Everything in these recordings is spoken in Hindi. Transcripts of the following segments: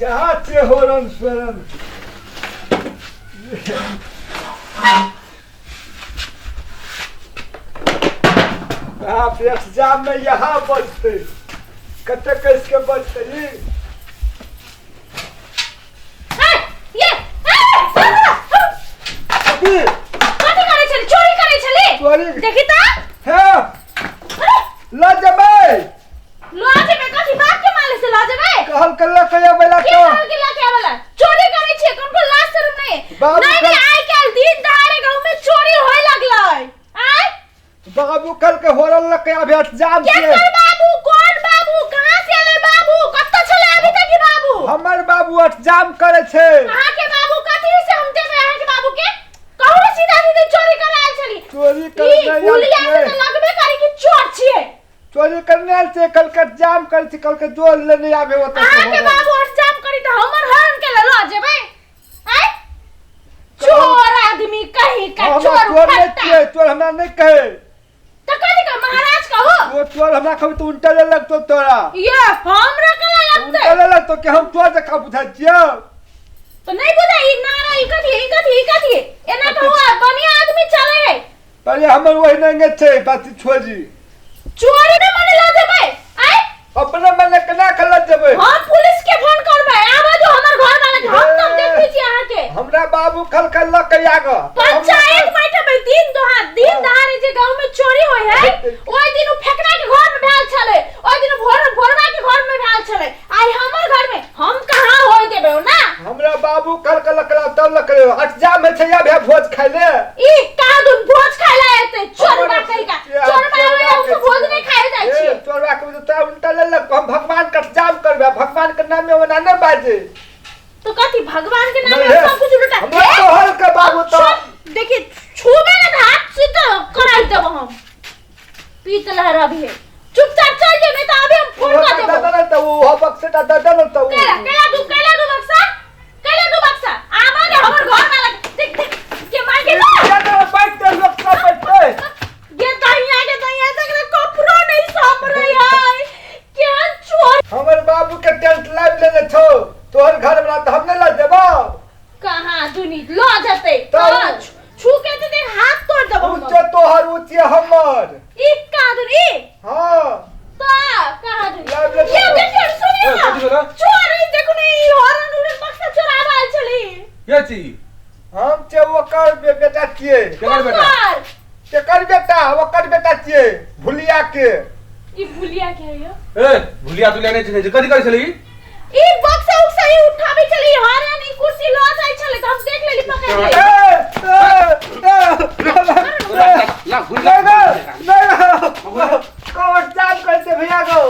यहाँ से होरन स्वरन आप एग्जाम में यहाँ बचते कते कैसे बचते देखी ता है ला जबे कथी बात के माले से ला जबे कहल कल्ला कया बेला के तो कहल के ला के वाला चोरी करे छे कोन लाज शर्म नहीं बाबू नहीं कल- आई काल दिन दहाड़े गांव में चोरी होय लगलै आय बाबू कल के होरन ला कया अभी एग्जाम के के कर बाबू कौन बाबू कहां से आले बाबू कत्ता चले अभी तक की बाबू हमर बाबू एग्जाम करे छे अहां के बाबू कथी से हम देबे अहां के बाबू के कहू रे सीधा सीधे चोरी करे आयल छली चोरी ई करने पुलिया आयल से छे तो लगबे करी कि चोर छिए चोरी करने आयल छे कल के एग्जाम करे छे कल के जोर लेने आबे होता अहां के बाबू एग्जाम करी त हमर हरन के लो जेबे आय चोर आदमी कहीं का हम चोर चोर नहीं फट्टा छिए चोर हमरा नहीं कहे त कथी का महाराज का हो वो चोर हमरा कभी तो उल्टा ले लगतो तोरा ये हमरा कला लगते उल्टा ले लगतो कि हम चोर जका बुझा छिए तो नहीं बुझा ई नारा ई कथी एना तो हुआ बढ़िया आदमी चले है पहले हमर वही नहीं छे बात छोजी चोरी न मने ला देबे आय अपने मने केना कर जबे हम पुलिस के फोन करबे आबे जो हमर घर वाला के हम तब देखी छी अहां के हमरा बाबू खल खल ल के आगा पंचायत बैठे दिन दहाड़े जे गांव में चोरी होय है ओय दिन उ फेकना के घर में भेल छले ओय दिन भोरवा के घर में भेल छले आई हमर घर में हम कहां होय देबे ना हमरा बाबू खल खल ल तब ल करे एग्जाम में छे या भे भोज खाइ ले ई कादुन भोज खाइला एते चोरबा कहि का चोरबा हम भोज नहीं खाए जाय छी चोरबा के तो उल्टा ले लग हम भगवान का एग्जाम करबे भगवान के नाम में ओना नहीं बाजे तो कथी भगवान के नाम में नहीं, सब कुछ उल्टा हम तो हल के बाबू तो देखिए छूबे ना हाथ से तो कराई देब हम पीत लहरा भी है चुपचाप चल जे नहीं तो अभी हम फोन कर देब दादा तो वो हबक से दादा न तो केला दू बक्सा आवा दे हमर घर वाला देख के मार के दादा बैठ के लोग सब बैठे ये दहिया तक कपड़ो नहीं साफ रही है क्या चोर हमर बाबू के टेंट लाइव लेले छो तोहर घर वाला तो हम नहीं ला देबो कहां दुनी लो जते तो छू के तो देख हाथ तोड़ देबो ऊंचे तोहर ऊंचे हमर ई कादुनी हां तो कहां दुनी लाइव ले ये देखिए सुनिए ना कथी बोला? चोर ई देखो नहीं हॉर्न उड़न बक्सा चोरावा आइल छली के छी हम छे ओकर बेटा छिए केकर बेटा केकर बेटा ओकर बेटा छिए भुलिया के ई भुलिया के है यो ए भुलिया तू लेने छी कथी करे छली ई बक्सा उक्सा ही उठावे चली हॉर्न ई कुर्सी लो जाय छले तो हम देख लेली पकड़ ले ला भुलिया कवर जाम करते भैया गो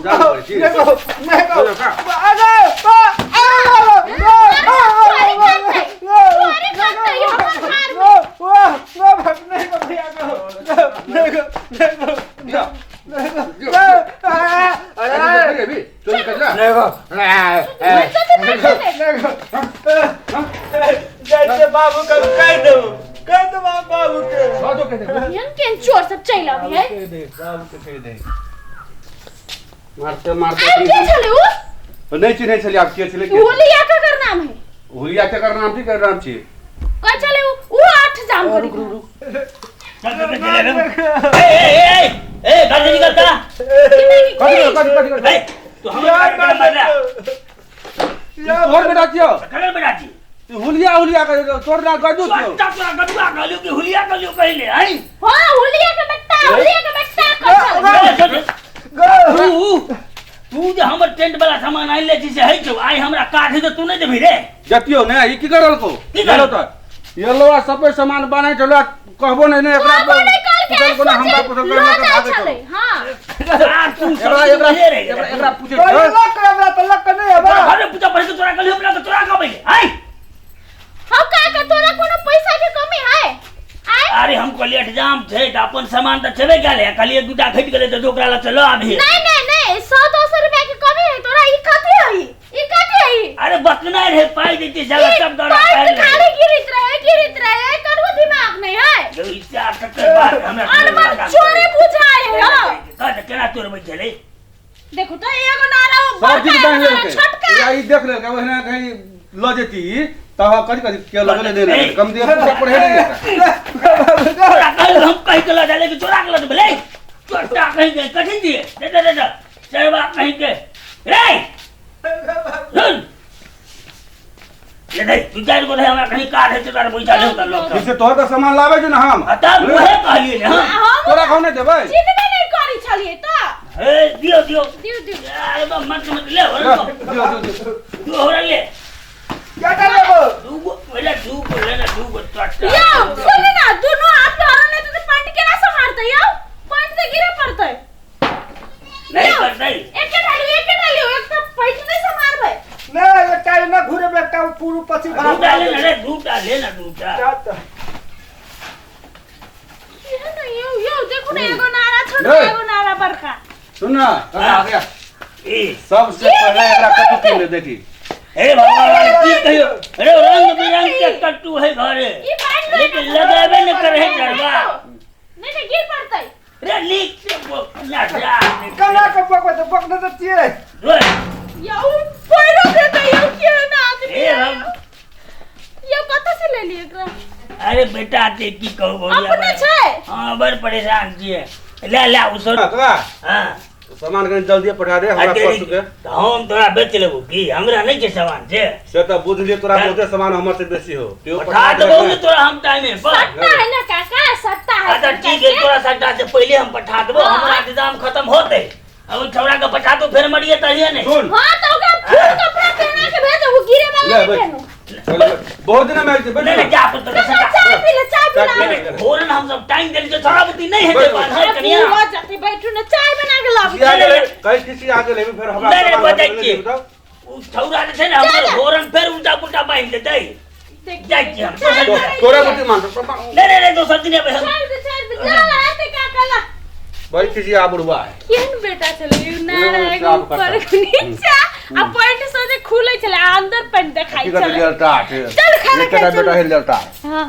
जाम करे छी नहीं गो अरे भी चोरी कर ला जैसे बाबू का कह दो बाबू के हां तो कह दे यन के चोर सब चल आवी है बाबू के कह दे मारते आई के छले उ नहीं चिन्हे छली आप के छले के भुलिया का कर नाम है भुलिया के कर नाम थी कर नाम छी का चले उ आठ जाम करी ए गाड़ी निकलता कथी तो हम मार रहा तोर बेटा छियो खबर बना दी तू हुलिया कर तोर ना गजू छियो तोरा गदुआ गलियो के हुलिया गलियो कहले आई हां हुलिया के बेटा का चल तू जे हमर टेंट वाला सामान आइ ले छी से है छौ आई हमरा काट है तो तू नहीं देबी रे जतियो ने ई की करल को की करल? तो ये लोआ सब सामान बनै चलो कहबो नहीं एकरा पूछल को ना हमरा पूछल को ना भागे चलो हां तू एकरा पूछे तो लक नहीं है अरे पूछा पर तोरा गलियो बना तो तोरा कहबे आई हम का तोरा कोनो पैसा के कमी है आय अरे हमको लेट जाम थे त अपन सामान त छबे गेले कलिए दुटा घट गेले त ओकरा ला चलो अभी नहीं 100-200 रुपया के कमी है तोरा ई कथि है अरे बतना रे पाई देती जगह सब दौड़ा पैर खाली गिरित रहे करो दिमाग नहीं है जो इच्छा टक्कर बात हमरा अनमन चोरे बुझाए हो का केना तोर बैठले देखो तो एगो नारा हो सब चीज बांध बड़का लेके छोटका या ई देख ले वहना कहीं ल जेती तब कथि कथि के लगले दे ले कम दे पढ़े नहीं चोरा कहीं हम कहीं के लड़ा लेके चोरा के लड़ बोले चोरा कहीं के कठिन दिए दे चरवा कहीं के रे सुन ये नहीं तू चार को हमरा कहीं कार है चोरा पैसा ले उतर लोग जिससे तोहर का सामान लावे जो ना हम तब वहे कहलिए ने हम तोरा कौन देबै जितने नहीं करी छलिए तो हे दियो दियो यार बा मत ले हो दियो तू हो ले क्या कर रहे हो दूगो पहले दूगो लेना दूगो टट्टा यो सुन ना दोनों आप धरो नहीं तो पंड के ना संभालते यो पंड से गिरे पड़ते नहीं करते एक डालियो एक तो पैसे नहीं संभालबे नहीं ये टाइम ना घूरे बेटा पूरा पछी दूटा लेना दूटा ये ना यो देखो ना एगो नारा छोटा एगो नारा बड़का सुन ना आ गया ए सबसे पहले एकरा कटु के ले देखी हे भगवान की कहियो अरे रंग बिरंग के कट्टू है घरे ये बांध लेकिन लगावे न करे चढ़वा नहीं तो गिर पड़ते रे लीक से वो ना जा कला को बकने तो चाहिए रोए यो पैरो देते यो के ना आदमी ए हम यो कत से ले लिए एकरा अरे बेटा ते की कहू बोलिया अपने छै हां बड़ परेशान छिए ले उसर का हां सामान कहीं जल्दी पठा दे हमरा परसु के हम तोरा बेच लेबो की हमरा नहीं के सामान छे से त बुझ लिए तोरा बहुते सामान हमर से बेसी हो त्यो पठा देबो न तोरा हम टाइम में पर सट्टा है ना काका सट्टा है अच्छा ठीक है तोरा सट्टा से पहले हम पठा देबो हमरा इंतजाम खत्म होते अब छौड़ा का पठा तो फिर मरिए तहिए नहीं सुन हां तो ओकरा फूल कपड़ा पहना के भेजो वो गिरे वाला ले नहीं भाई पहनो बहुत दिन में आइते नहीं जा पुत्र का सट्टा चाय पी ले भोरन हम सब टाइम देल के थोड़ा बुद्धि नहीं है के पास है कनिया हो जाते बैठू ना चाय बना के लाओ किया गेले कहीं किसी आगे लेबे फिर हमरा नहीं, सामान बताइए। लेबे बताओ उ छौड़ा जे छै ना हमर भोरन फिर उल्टा पुल्टा बांध देतै जाय छी हम तोरा बुद्धि मान नहीं दोसर दिन अब हम चाय ला आते का कला भाई किसी आ बुढ़वा है केहन बेटा चले नारा यो, एगो साफ ऊपर करता। नीचा आ पैंट सोजे खुले चले अंदर पैंट दिखाई टिकट चले लेलटा है चल खाना एक बेटा खाए बेटा हिल लेलटा हां